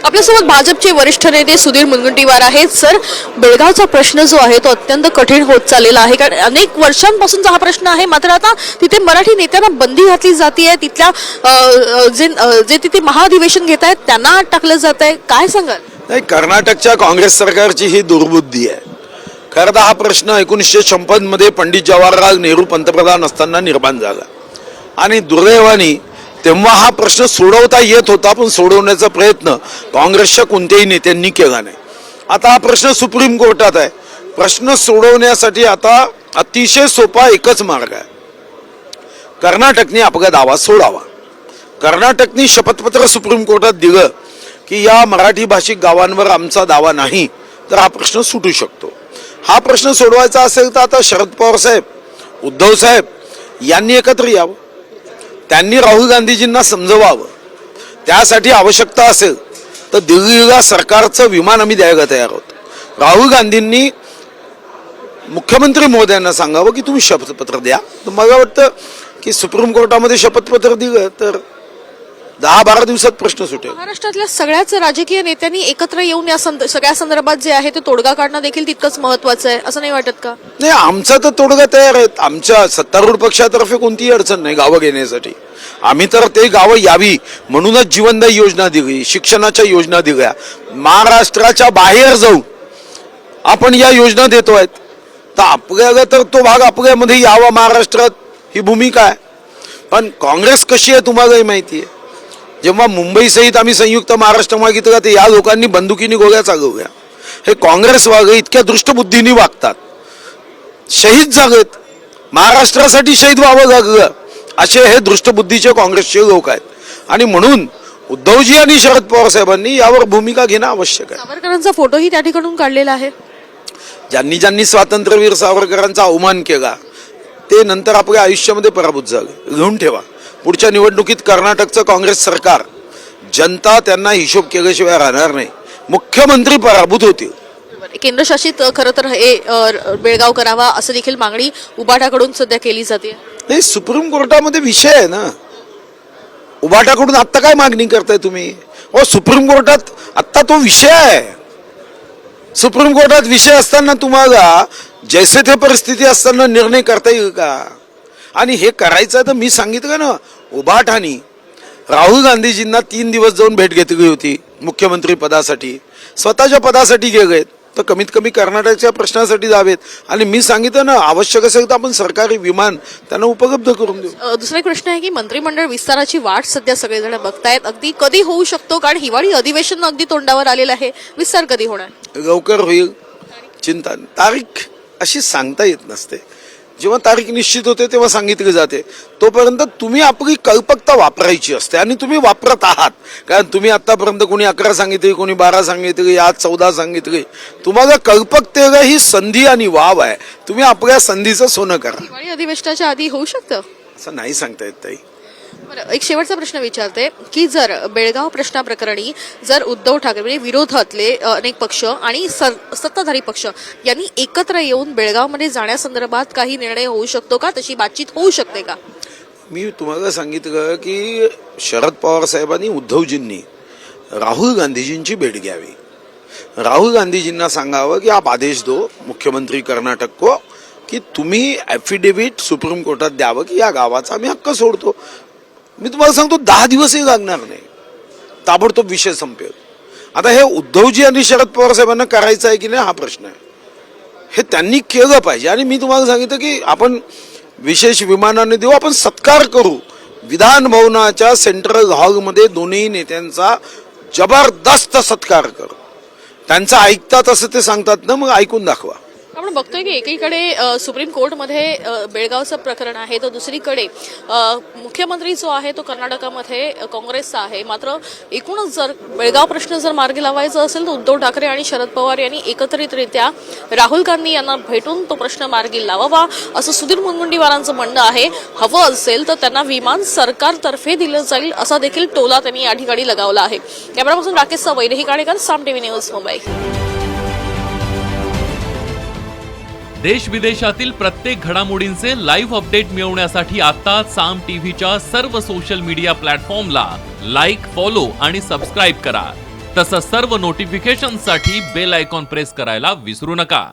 आपल्यासोबत भाजपचे वरिष्ठ नेते सुधीर मुनगंटीवार आहेत. सर, बेळगावचा प्रश्न जो आहे तो अत्यंत कठीण होत चाललेला आहे, कारण अनेक वर्षांपासूनचा हा प्रश्न आहे. मात्र आता तिथे मराठी नेत्यांना बंदी घातली जाते. तिथल्या जे तिथे महाअधिवेशन घेत आहेत त्यांना टाकलं जात आहे. काय सांगाल? नाही, कर्नाटकच्या काँग्रेस सरकारची ही दुर्बुद्धी आहे. खरं तर हा प्रश्न 1956 मध्ये पंडित जवाहरलाल नेहरू पंतप्रधान असताना निर्माण झाला आणि दुर्दैवाने तेव्हा हा प्रश्न सोडवता येत होता, पण सोडवण्याचा प्रयत्न काँग्रेसच्या कोणत्याही नेत्यांनी केला नाही. आता हा प्रश्न सुप्रीम कोर्टात आहे. प्रश्न सोडवण्यासाठी आता अतिशय सोपा एकच मार्ग आहे, कर्नाटकने आपला दावा सोडावा. कर्नाटकने शपथपत्र सुप्रीम कोर्टात दिलं की या मराठी भाषिक गावांवर आमचा दावा नाही, तर हा प्रश्न सुटू शकतो. हा प्रश्न सोडवायचा असेल तर आता शरद पवार साहेब, उद्धव साहेब यांनी एकत्र यावं. त्यांनी राहुल गांधीजींना समजवावं. त्यासाठी आवश्यकता असेल तर दिल्लीला सरकारचं विमान आम्ही द्यायला तयार आहोत. राहुल गांधींनी मुख्यमंत्री महोदयांना सांगावं की तुम्ही शपथपत्र द्या. तर मला वाटतं की सुप्रीम कोर्टामध्ये शपथपत्र दिलं तर 10-12 दिवसात प्रश्न सुटेल. महाराष्ट्रातल्या सगळ्याच राजकीय नेत्यांनी एकत्र येऊन या सगळ्या संदर्भात जे आहे ते तोडगा काढणं देखील तितकंच महत्वाचं आहे, असं नाही वाटत का? नाही, आमचा तर तोडगा तयार आहे. आमच्या सत्तारूढ पक्षातर्फे कोणतीही अडचण नाही गावं घेण्यासाठी. आम्ही तर ते गावं यावी म्हणूनच जीवनदायी योजना दिली, शिक्षणाच्या योजना दिल्या. महाराष्ट्राच्या बाहेर जाऊन आपण या योजना देतोय, तर आपल्याला तर तो भाग आपल्यामध्ये यावा महाराष्ट्रात, ही भूमिका आहे. पण काँग्रेस कशी आहे तुम्हालाही माहिती आहे. जेव्हा मुंबईसहित आम्ही संयुक्त महाराष्ट्र मागितलं ते या लोकांनी बंदुकीने गोळ्या चालवल्या. हे काँग्रेस वागे इतक्या दृष्टबुद्धीने वागतात. शहीद झालेत, महाराष्ट्रासाठी शहीद व्हावं लागलं, असे हे दृष्टबुद्धीचे काँग्रेसचे लोक आहेत. आणि म्हणून उद्धवजी आणि शरद पवार साहेबांनी यावर भूमिका घेणं आवश्यक आहे. सावरकरांचा फोटोही त्या ठिकाणून काढलेला आहे. ज्यांनी ज्यांनी स्वातंत्र्यवीर सावरकरांचा अवमान केला ते नंतर आपल्या आयुष्यामध्ये पराभूत झाले. घेऊन ठेवा, पुढच्या निवडणुकीत कर्नाटकचं काँग्रेस सरकार, जनता त्यांना हिशोब केल्याशिवाय राहणार नाही. मुख्यमंत्री पराभूत होतील. केंद्रशासित खरं तर हे बेळगाव करावा असं देखील मागणी उबाटाकडून सध्या केली जाते. नाही, सुप्रीम कोर्टामध्ये विषय आहे ना. उबाटाकडून आत्ता काय मागणी करताय तुम्ही? सुप्रीम कोर्टात आत्ता तो विषय आहे. सुप्रीम कोर्टात विषय असताना तुम्हाला जैसे ते परिस्थिती असताना निर्णय करता येईल का? आणि हे करायचं तर मी सांगितलं ना, उबाठानी राहुल गांधीजींना 3 दिवस जाऊन भेट घेतली होती मुख्यमंत्री पदासाठी. स्वतःच्या पदासाठी गेलेत तर कमीत कमी कर्नाटकच्या प्रश्नासाठी जावेत. आणि मी सांगितलं ना, आवश्यक असेल तर आपण सरकारी विमान त्यांना उपलब्ध करून देऊ. दुसरा एक प्रश्न आहे की मंत्रिमंडळ विस्ताराची वाट सध्या सगळेजण बघतायत. अगदी कधी होऊ शकतो? कारण हिवाळी अधिवेशन अगदी तोंडावर आलेलं आहे. विस्तार कधी होणार? लवकर होईल, चिंता. तारीख अशी सांगता येत नसते. जेव्हा तारीख निश्चित होते तेव्हा सांगितले जाते. तोपर्यंत तुम्ही आपली कल्पकता वापरायची असते आणि तुम्ही वापरत आहात. कारण तुम्ही आतापर्यंत कोणी 11 सांगितली, कोणी 12 सांगितली, आज 14 सांगितली. तुम्हाला कल्पकतेला ही संधी आणि वाव आहे. तुम्ही आपल्या संधीचं सोनं करा. हिवाळी अधिवेशनाच्या आधी होऊ शकतं असं नाही सांगता येत ताई. एक शेवटचा प्रश्न विचारते की जर बेळगाव प्रश्नाप्रकरणी जर उद्धव ठाकरे म्हणजे विरोधातले अनेक पक्ष आणि सत्ताधारी पक्ष यांनी एकत्र येऊन बेळगावमध्ये जाण्यासंदर्भात काही निर्णय होऊ शकतो का? तशी बातचीत होऊ शकते का? मी तुम्हाला सांगितलं की शरद पवार साहेबांनी, उद्धवजींनी राहुल गांधीजींची भेट घ्यावी. राहुल गांधीजींना सांगावं की आप आदेश दो मुख्यमंत्री कर्नाटक को की तुम्ही ॲफिडेव्हिट सुप्रीम कोर्टात द्यावं की या गावाचा आम्ही हक्क सोडतो. मी तुम्हाला सांगतो 10 दिवसही लागणार नाही, ताबडतोब विषय संपेल. आता हे उद्धवजी आणि शरद पवार साहेबांना करायचं आहे की नाही हा प्रश्न आहे. हे त्यांनी केलं पाहिजे. आणि मी तुम्हाला सांगितलं की आपण विशेष विमानाने देऊ, आपण सत्कार करू. विधान भवनाच्या सेंट्रल हॉलमध्ये दोन्ही नेत्यांचा जबरदस्त सत्कार करू. त्यांचं ऐकतात असं ते सांगतात ना, मग ऐकून दाखवा. आपण बघतोय की एकीकडे सुप्रीम कोर्टमध्ये बेळगावचं प्रकरण आहे, तर दुसरीकडे मुख्यमंत्री जो आहे तो कर्नाटकामध्ये काँग्रेसचा आहे. मात्र एकूणच जर बेळगाव प्रश्न जर मार्गी लावायचा असेल तर उद्धव ठाकरे आणि शरद पवार यांनी एकत्रितरित्या राहुल गांधी यांना भेटून तो प्रश्न मार्गी लावावा असं सुधीर मुनगंटीवारांचं म्हणणं आहे. हवं असेल तर त्यांना विमान सरकारतर्फे दिलं जाईल असा देखील टोला त्यांनी या ठिकाणी लगावला आहे. कॅमेरापासून राकेश सवई, ही काणेकर, साम टीव्ही न्यूज, मुंबई. देश विदेशातील प्रत्येक घडामोडींचे लाईव्ह अपडेट मिळवण्यासाठी आता साम टीव्हीच्या सर्व सोशल मीडिया प्लॅटफॉर्मला लाईक, फॉलो आणि सबस्क्राईब करा. तसंच सर्व नोटिफिकेशनसाठी बेल आयकॉन प्रेस करायला विसरू नका.